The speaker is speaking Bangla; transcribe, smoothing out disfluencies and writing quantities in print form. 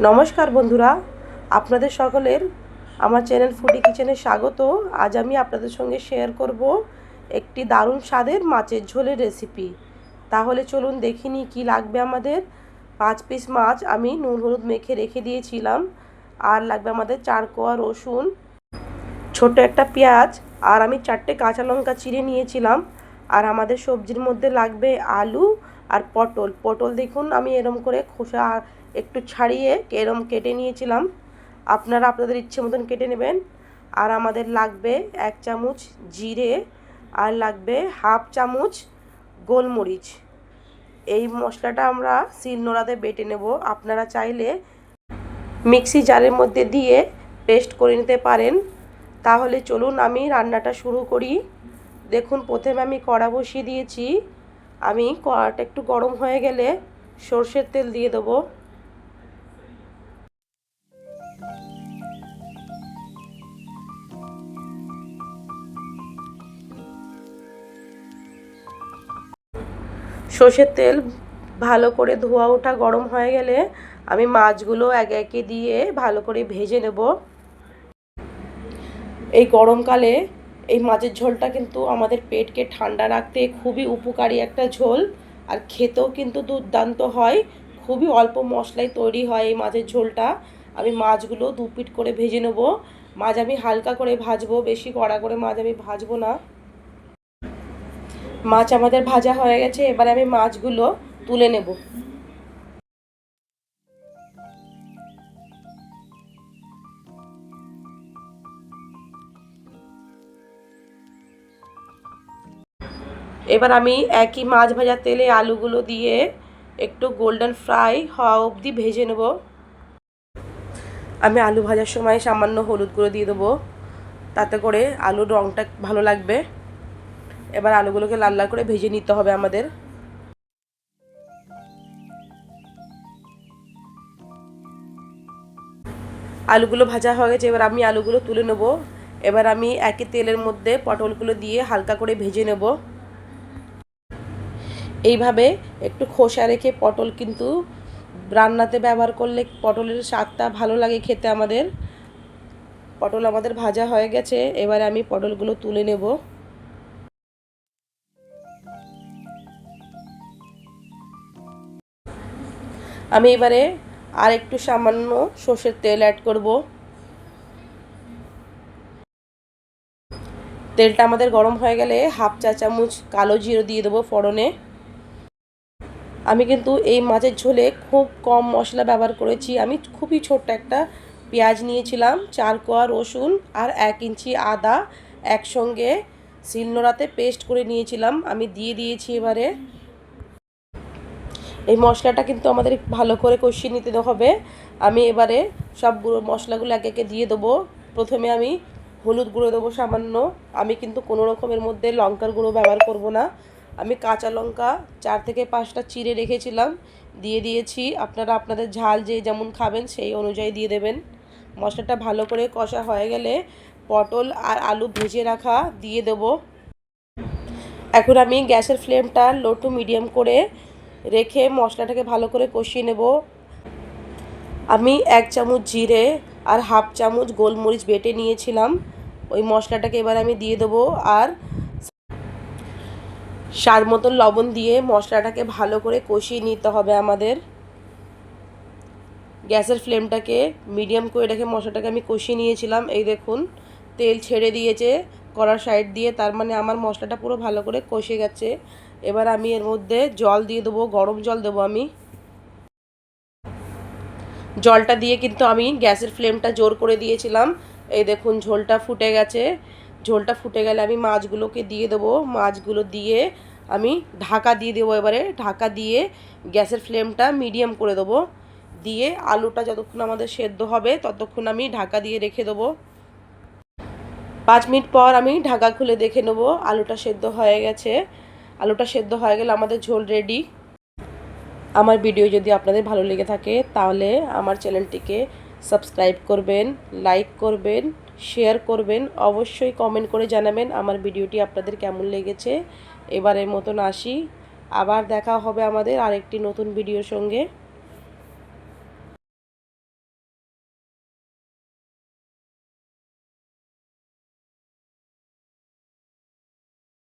নমস্কার বন্ধুরা, আপনাদের সকলের আমার চ্যানেল ফুডি কিচেনে স্বাগত। আজ আমি আপনাদের সঙ্গে শেয়ার করব একটি দারুণ স্বাদের মাছের ঝোলের রেসিপি। তাহলে চলুন দেখিনি কি লাগবে আমাদের। 5 পিস মাছ আমি নুন হলুদ মেখে রেখে দিয়েছিলাম। আর লাগবে আমাদের 4 কোয়া রসুন, ছোট একটা পেঁয়াজ, আর আমি 4টে কাঁচা লঙ্কা চিড়ে নিয়েছিলাম। আর আমাদের সবজির মধ্যে লাগবে আলু আর পটল দেখুন আমি এরম করে খোসা একটু ছাড়িয়ে এরম কেটে নিয়েছিলাম। আপনারা আপনাদের ইচ্ছে মতন কেটে নেবেন। আর আমাদের লাগবে 1 চামচ জিরে, আর লাগবে হাফ চামচ গোলমরিচ। এই মশলাটা আমরা শিলনোড়াতে বেটে নেব। আপনারা চাইলে মিক্সি জারের মধ্যে দিয়ে পেস্ট করে নিতে পারেন। তাহলে চলুন আমি রান্নাটা শুরু করি। দেখুন প্রথমে আমি কড়া বসিয়ে দিয়েছি। আমি কড়াটা একটু গরম হয়ে গেলে সর্ষের তেল দিয়ে দেবো। সর্ষের তেল ভালো করে ধোয়া ওঠা গরম হয়ে গেলে আমি মাছগুলো একে একে দিয়ে ভালো করে ভেজে নেব। এই গরমকালে এই মাছের ঝোলটা কিন্তু আমাদের পেটকে ঠান্ডা রাখতে খুবই উপকারী একটা ঝোল, আর খেতেও কিন্তু দুর্দান্ত হয়। খুবই অল্প মশলায় তৈরি হয় এই মাছের ঝোলটা। আমি মাছগুলো দু পিঠ করে ভেজে নেব। মাছ আমি হালকা করে ভাজবো, বেশি কড়া করে মাছ আমি ভাজবো না। মাছ আমাদের ভাজা হয়ে গেছে, এবার আমি মাছগুলো তুলে নেব। এবার আমি একই মাছ ভাজা তেলে আলুগুলো দিয়ে একটু গোল্ডেন ফ্রাই হওয়া অবধি ভেজে নেব। আমি আলু ভাজার সময় সামান্য হলুদ গুঁড়ো দিয়ে দেবো, তাতে করে আলুর রঙটা ভালো লাগবে। এবার আলুগুলোকে লাল লাল করে ভেজে নিতে হবে আমাদের। আলুগুলো ভাজা হয়ে গেছে, এবার আমি আলুগুলো তুলে নেব। এবার আমি একই তেলের মধ্যে পটলগুলো দিয়ে হালকা করে ভেজে নেব। এইভাবে একটু খোসা রেখে পটল কিন্তু রান্নাতে ব্যবহার করলে পটলের স্বাদটা ভালো লাগে খেতে আমাদের। পটল আমাদের ভাজা হয়ে গেছে, এবারে আমি পটলগুলো তুলে নেব। আমি এবারে আর একটু সামান্য সর্ষের তেল অ্যাড করব। তেলটা আমাদের গরম হয়ে গেলে হাফ চা চামচ কালো জিরে দিয়ে দেবো ফোড়নে। আমি কিন্তু এই মাছের ঝোলে খুব কম মশলা ব্যবহার করেছি। আমি খুবই ছোট্ট একটা পেঁয়াজ নিয়েছিলাম, 4 কোয়া রসুন আর 1 ইঞ্চি আদা একসঙ্গে শিলনোড়াতে পেস্ট করে নিয়েছিলাম, আমি দিয়ে দিয়েছি। এবারে এই মশলাটা কিন্তু আমাদের ভালো করে কষিয়ে নিতে হবে। আমি এবারে সবগুলো মশলাগুলো একে একে দিয়ে দেবো। প্রথমে আমি হলুদ গুঁড়ো দেবো সামান্য। আমি কিন্তু কোনো রকমের মধ্যে লঙ্কার গুঁড়ো ব্যবহার করব না। আমি কাঁচা লঙ্কা 4 থেকে 5টা চিড়ে রেখেছিলাম, দিয়ে দিয়েছি। আপনারা আপনাদের ঝাল যে যেমন খাবেন সেই অনুযায়ী দিয়ে দেবেন। মশলাটা ভালো করে কষা হয়ে গেলে পটল আর আলু ভেজে রাখা দিয়ে দেবো। এখন আমি গ্যাসের ফ্লেমটা লো টু মিডিয়াম করে রেখে মশলাটাকে ভালো করে কষিয়ে নেব। আমি 1 চামচ জিরে আর হাফ চামচ গোলমরিচ বেটে নিয়েছিলাম, ওই মশলাটাকে এবার আমি দিয়ে দেবো। আর স্বাদ মতন লবণ দিয়ে মশলাটাকে ভালো করে কষিয়ে নিতে হবে আমাদের। গ্যাসের ফ্লেমটাকে মিডিয়াম করে রেখে মশলাটাকে আমি কষিয়ে নিয়েছিলাম। এই দেখুন তেল ছেড়ে দিয়েছে কড়ার সাইড দিয়ে, তার মানে আমার মশলাটা পুরো ভালো করে কষে গেছে। এবার আমি এর মধ্যে জল দিয়ে দেবো, গরম জল দেবো আমি। জলটা দিয়ে কিন্তু আমি গ্যাসের ফ্লেমটা জোর করে দিয়েছিলাম। এই দেখুন ঝোলটা ফুটে গেছে। ঝোলটা ফুটে গেলে আমি মাছগুলোকে দিয়ে দেবো। মাছগুলো দিয়ে আমি ঢাকা দিয়ে দেবো। এবারে ঢাকা দিয়ে গ্যাসের ফ্লেমটা মিডিয়াম করে দেবো। দিয়ে আলুটা যতক্ষণ আমাদের সেদ্ধ হবে ততক্ষণ আমি ঢাকা দিয়ে রেখে দেবো। 5 মিনিট পর আমি ঢাকা খুলে দেখে নেবো আলুটা সেদ্ধ হয়ে গেছে। আলুটা সেদ্ধ হয়ে গেলে আমাদের ঝোল রেডি। আমার ভিডিও যদি আপনাদের ভালো লেগে থাকে তাহলে আমার চ্যানেলটিকে সাবস্ক্রাইব করবেন, লাইক করবেন, শেয়ার করবেন, অবশ্যই কমেন্ট করে জানাবেন আমার ভিডিওটি আপনাদের কেমন লেগেছে। এবারের মতন আসি, আবার দেখা হবে আমাদের আরেকটি নতুন ভিডিওর সঙ্গে।